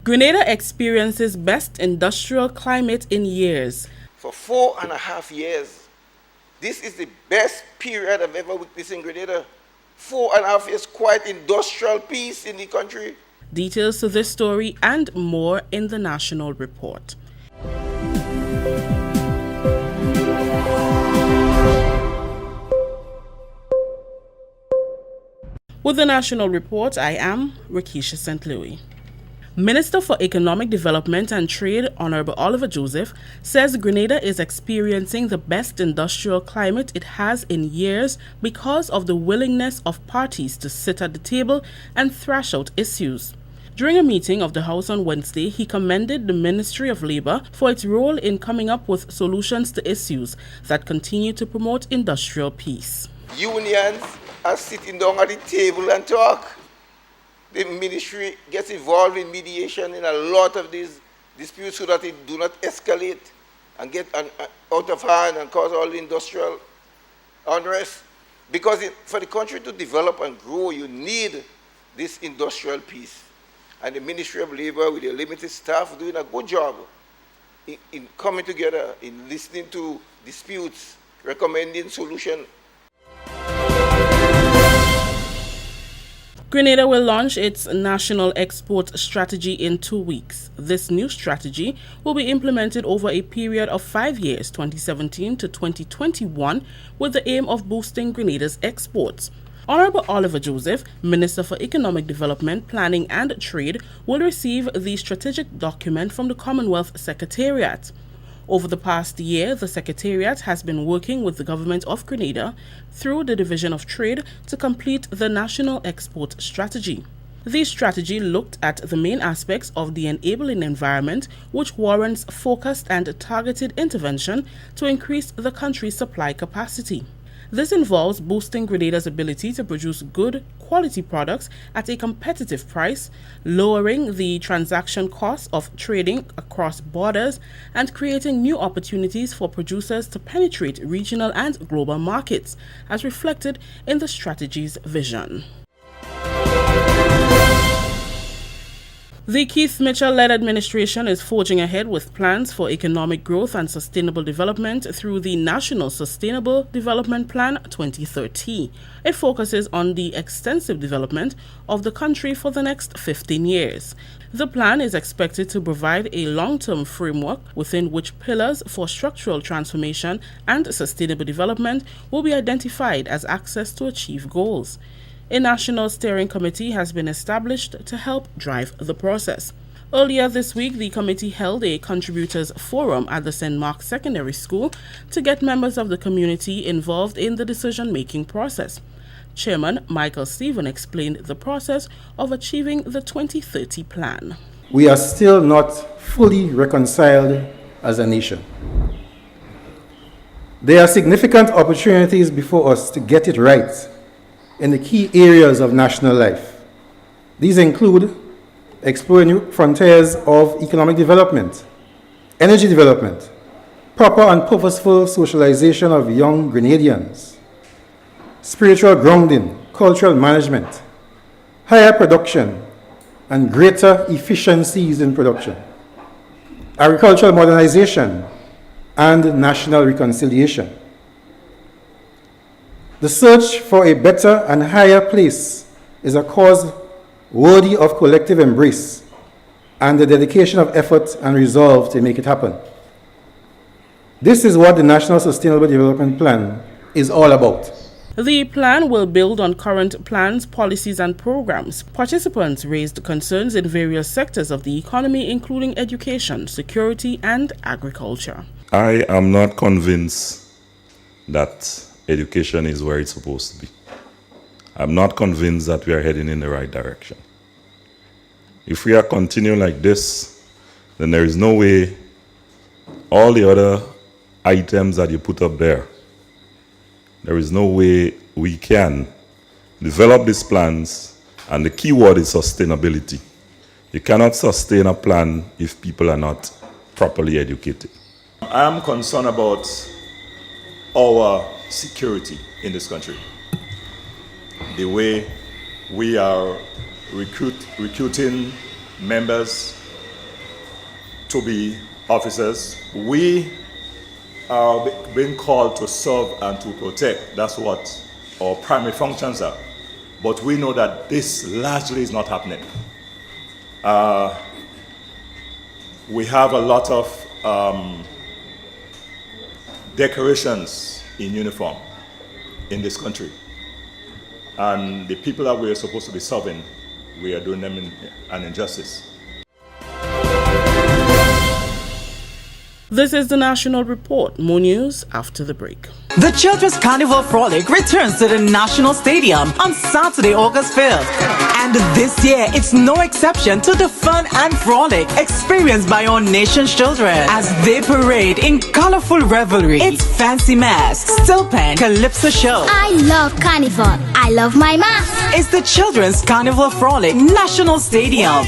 Grenada experiences best industrial climate in years. For 4.5 years, this is the best period I've ever witnessed in Grenada. 4.5 years, quite industrial peace in the country. Details to this story and more in the National Report. With the National Report, I am Rakisha St. Louis. Minister for Economic Development and Trade, Honorable Oliver Joseph, says Grenada is experiencing the best industrial climate it has in years because of the willingness of parties to sit at the table and thrash out issues. During a meeting of the House on Wednesday, he commended the Ministry of Labour for its role in coming up with solutions to issues that continue to promote industrial peace. Unions are sitting down at the table and talk. The ministry gets involved in mediation in a lot of these disputes so that it do not escalate and get out of hand and cause all the industrial unrest. Because for the country to develop and grow, you need this industrial peace. And the Ministry of Labour, with their limited staff, doing a good job in coming together, in listening to disputes, recommending solutions. Grenada will launch its national export strategy in 2 weeks. This new strategy will be implemented over a period of 5 years, 2017 to 2021, with the aim of boosting Grenada's exports. Honorable Oliver Joseph, Minister for Economic Development, Planning and Trade, will receive the strategic document from the Commonwealth Secretariat. Over the past year, the Secretariat has been working with the Government of Grenada through the Division of Trade to complete the National Export Strategy. The strategy looked at the main aspects of the enabling environment, which warrants focused and targeted intervention to increase the country's supply capacity. This involves boosting Grenada's ability to produce good quality products at a competitive price, lowering the transaction costs of trading across borders, and creating new opportunities for producers to penetrate regional and global markets, as reflected in the strategy's vision. The Keith Mitchell-led administration is forging ahead with plans for economic growth and sustainable development through the National Sustainable Development Plan 2030. It focuses on the extensive development of the country for the next 15 years. The plan is expected to provide a long-term framework within which pillars for structural transformation and sustainable development will be identified as access to achieve goals. A national steering committee has been established to help drive the process. Earlier this week, the committee held a contributors forum at the St. Mark Secondary School to get members of the community involved in the decision-making process. Chairman Michael Stephen explained the process of achieving the 2030 plan. We are still not fully reconciled as a nation. There are significant opportunities before us to get it right in the key areas of national life. These include exploring new frontiers of economic development, energy development, proper and purposeful socialization of young Grenadians, spiritual grounding, cultural management, higher production, and greater efficiencies in production, agricultural modernization, and national reconciliation. The search for a better and higher place is a cause worthy of collective embrace and the dedication of effort and resolve to make it happen. This is what the National Sustainable Development Plan is all about. The plan will build on current plans, policies, and programs. Participants raised concerns in various sectors of the economy, including education, security, and agriculture. I am not convinced that education is where it's supposed to be. I'm not convinced that we are heading in the right direction. If we are continuing like this, then there is no way all the other items that you put up there, there is no way we can develop these plans, and the key word is sustainability. You cannot sustain a plan if people are not properly educated. I am concerned about our security in this country. The way we are recruiting members to be officers. We are being called to serve and to protect. That's what our primary functions are. But we know that this largely is not happening. We have a lot of decorations in uniform in this country. And the people that we are supposed to be serving, we are doing them an injustice. This is the National Report. More news after the break. The Children's Carnival Frolic returns to the National Stadium on Saturday, August 5th. And this year, it's no exception to the fun and frolic experienced by our nation's children as they parade in colorful revelry. It's fancy masks, steel pen, calypso show. I love carnival. I love my mask. It's the Children's Carnival Frolic National Stadium.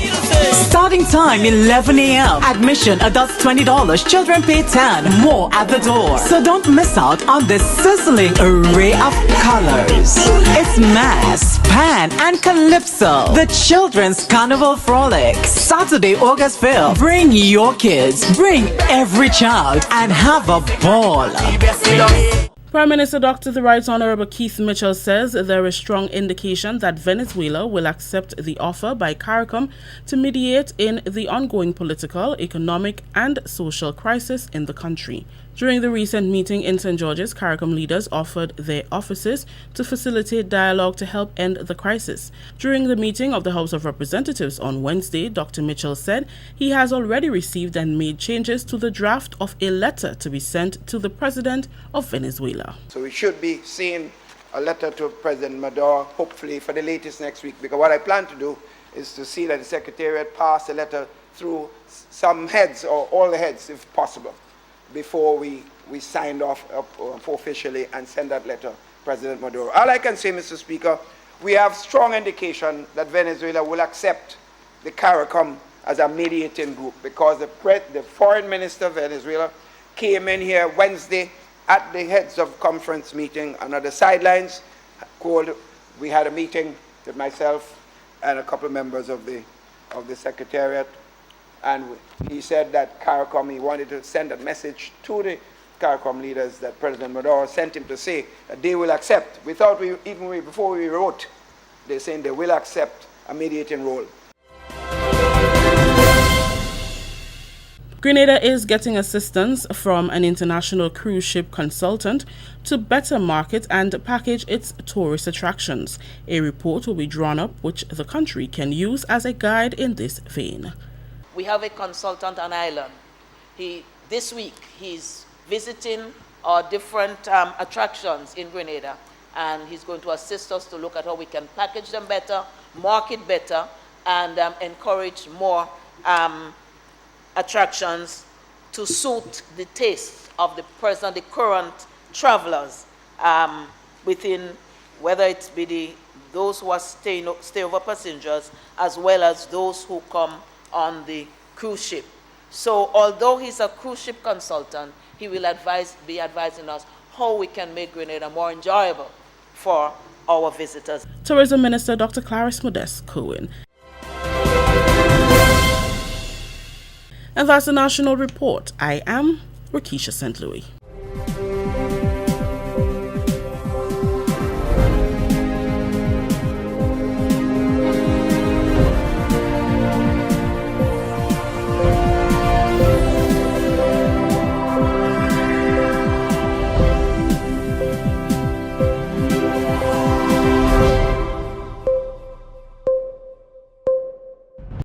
Starting time 11 a.m. Admission adults $20, children pay $10. More at the door. So don't miss out on this sizzling array of colors. It's mass, pan, and calypso. The Children's Carnival Frolic. Saturday, August 5th. Bring your kids, bring every child, and have a ball. Prime Minister Dr. The Right Honorable Keith Mitchell says there is strong indication that Venezuela will accept the offer by CARICOM to mediate in the ongoing political, economic, and social crisis in the country. During the recent meeting in St. George's, CARICOM leaders offered their offices to facilitate dialogue to help end the crisis. During the meeting of the House of Representatives on Wednesday, Dr. Mitchell said he has already received and made changes to the draft of a letter to be sent to the President of Venezuela. So we should be seeing a letter to President Maduro, hopefully for the latest next week, because what I plan to do is to see that the Secretariat pass a letter through some heads or all the heads if possible, before we signed off officially and send that letter to President Maduro. All I can say, Mr. Speaker, we have strong indication that Venezuela will accept the CARICOM as a mediating group, because the foreign minister of Venezuela came in here Wednesday at the heads of conference meeting and at the sidelines. We had a meeting with myself and a couple of members of the Secretariat, and he said that CARICOM, he wanted to send a message to the CARICOM leaders that President Maduro sent him to say that they will accept, before we wrote, they're saying they will accept a mediating role. Grenada is getting assistance from an international cruise ship consultant to better market and package its tourist attractions. A report will be drawn up which the country can use as a guide in this vein. We have a consultant on island. This week he's visiting our different attractions in Grenada, and he's going to assist us to look at how we can package them better, market better, and encourage more attractions to suit the taste of the current travelers within, whether it's be those who are stay-over passengers as well as those who come on the cruise ship. So although he's a cruise ship consultant, he will be advising us how we can make Grenada more enjoyable for our visitors. Tourism Minister Dr. Clarice Modeste Cohen. And that's the National Report. I am Rakisha St. Louis.